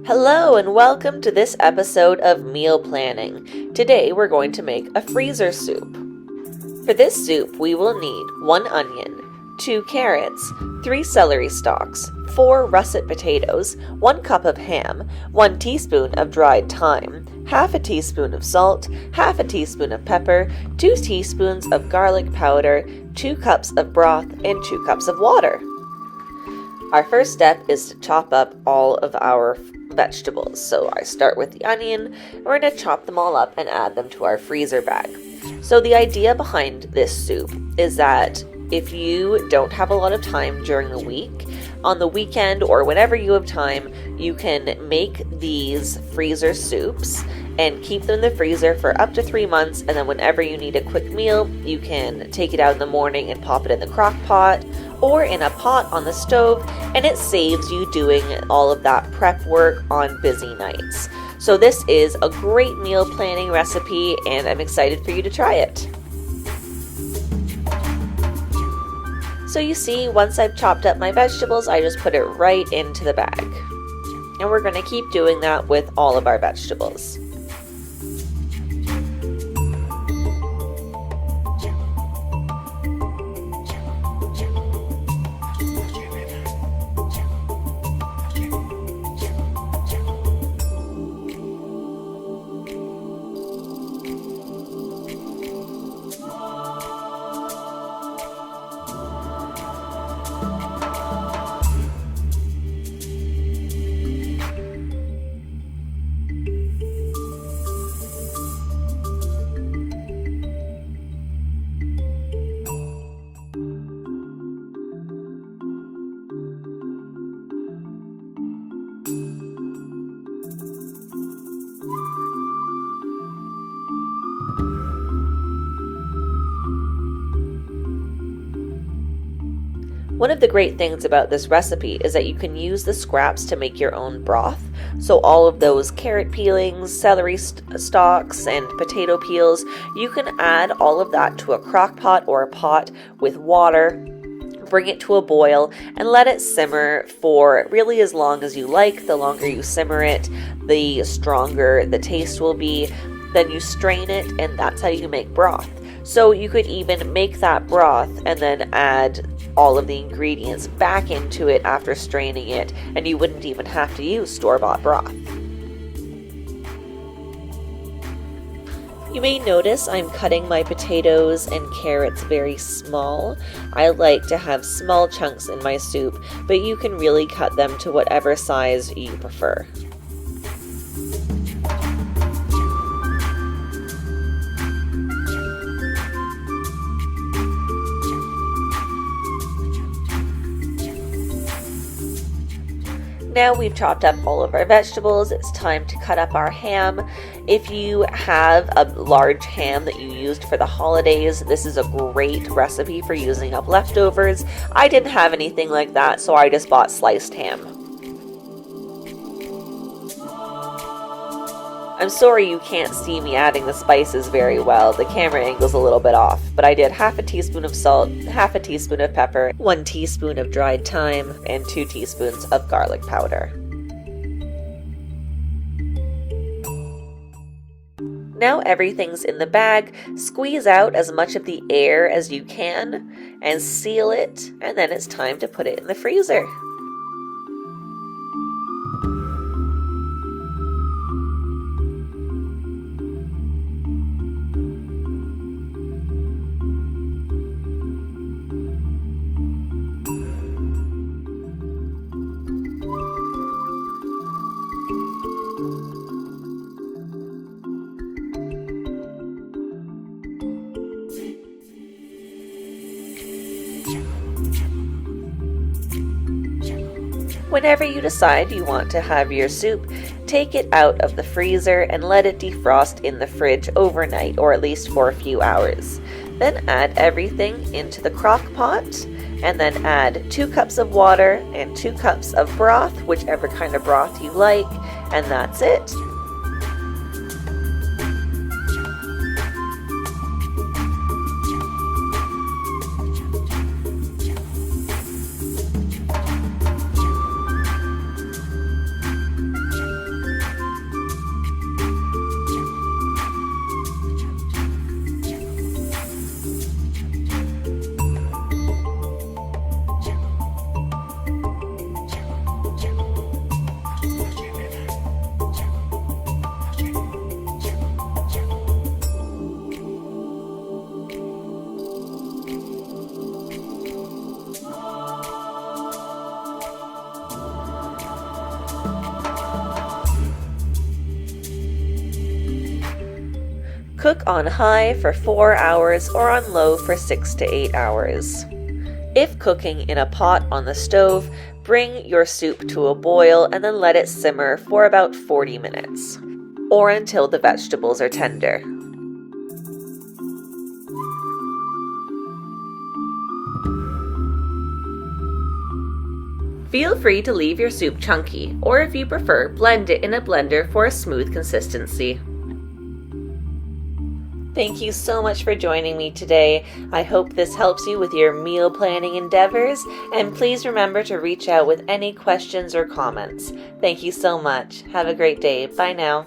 Hello and welcome to this episode of Meal Planning. Today we're going to make a freezer soup. For this soup we will need 1 onion, 2 carrots, 3 celery stalks, 4 russet potatoes, 1 cup of ham, 1 teaspoon of dried thyme, half a teaspoon of salt, half a teaspoon of pepper, 2 teaspoons of garlic powder, 2 cups of broth, and 2 cups of water. Our first step is to chop up all of our vegetables. So I start with the onion, and we're going to chop them all up and add them to our freezer bag. So the idea behind this soup is that if you don't have a lot of time during the week, on the weekend or whenever you have time, you can make these freezer soups and keep them in the freezer for up to 3 months, and then whenever you need a quick meal, you can take it out in the morning and pop it in the crock pot or in a pot on the stove, and it saves you doing all of that prep work on busy nights. So this is a great meal planning recipe, and I'm excited for you to try it. So you see, once I've chopped up my vegetables, I just put it right into the bag. And we're going to keep doing that with all of our vegetables. One of the great things about this recipe is that you can use the scraps to make your own broth. So all of those carrot peelings, celery stalks, and potato peels, you can add all of that to a crock pot or a pot with water, bring it to a boil, and let it simmer for really as long as you like. The longer you simmer it, the stronger the taste will be. Then you strain it, and that's how you make broth. So you could even make that broth and then add all of the ingredients back into it after straining it, and you wouldn't even have to use store-bought broth. You may notice I'm cutting my potatoes and carrots very small. I like to have small chunks in my soup, but you can really cut them to whatever size you prefer. Now we've chopped up all of our vegetables, it's time to cut up our ham. If you have a large ham that you used for the holidays, this is a great recipe for using up leftovers. I didn't have anything like that, so I just bought sliced ham. I'm sorry you can't see me adding the spices very well. The camera angle's a little bit off, but I did half a teaspoon of salt, half a teaspoon of pepper, 1 teaspoon of dried thyme, and 2 teaspoons of garlic powder. Now everything's in the bag. Squeeze out as much of the air as you can and seal it, and then it's time to put it in the freezer. Whenever you decide you want to have your soup, take it out of the freezer and let it defrost in the fridge overnight, or at least for a few hours. Then add everything into the crock pot, and then add 2 cups of water and 2 cups of broth, whichever kind of broth you like, and that's it. Cook on high for 4 hours or on low for 6 to 8 hours. If cooking in a pot on the stove, bring your soup to a boil and then let it simmer for about 40 minutes, or until the vegetables are tender. Feel free to leave your soup chunky, or if you prefer, blend it in a blender for a smooth consistency. Thank you so much for joining me today. I hope this helps you with your meal planning endeavors, and please remember to reach out with any questions or comments. Thank you so much. Have a great day. Bye now.